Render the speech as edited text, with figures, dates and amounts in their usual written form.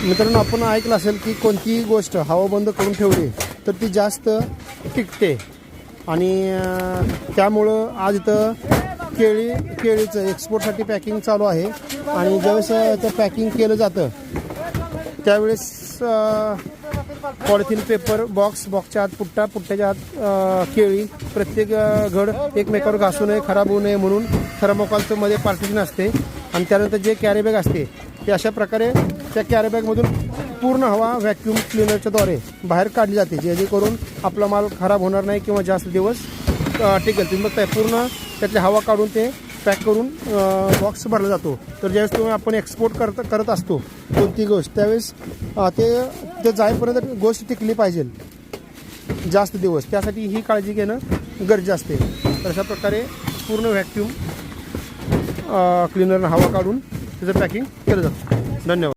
मित्रांनो, आपण ऐकलं असेल की कोणतीही गोष्ट हवा बंद करून ठेवली तर ती जास्त टिकते. आणि त्यामुळं आज इथं केळीचं एक्सपोर्टसाठी पॅकिंग चालू आहे. आणि ज्यावेळेस ते पॅकिंग केलं जातं त्यावेळेस पॉलिथिन पेपर, बॉक्सच्या आत पुट्ट्याच्या आत केळी, प्रत्येक घड एकमेकावर घासू नये, खराब होऊ नये म्हणून थर्मोकॉलचं मध्ये पार्टिशन असते. आणि त्यानंतर जे कॅरी बॅग असते ते अशा प्रकारे त्या कॅरी बॅगमधून पूर्ण हवा व्हॅक्यूम क्लिनरच्याद्वारे बाहेर काढली जाते, जेणेकरून आपला माल खराब होणार नाही किंवा जास्त दिवस टिकेल. तुम्ही बघताय पूर्ण त्यातली हवा काढून ते पॅक करून बॉक्स भरला जातो. तर ज्यावेळेस आपण एक्सपोर्ट करत असतो कोणती गोष्ट, त्यावेळेस ते जाईपर्यंत गोष्ट टिकली पाहिजे जास्त दिवस, त्यासाठी ही काळजी घेणं गरजेचं असते. तर अशा प्रकारे पूर्ण व्हॅक्यूम क्लिनरनं हवा काढून त्याचं पॅकिंग केलं जातं. धन्यवाद.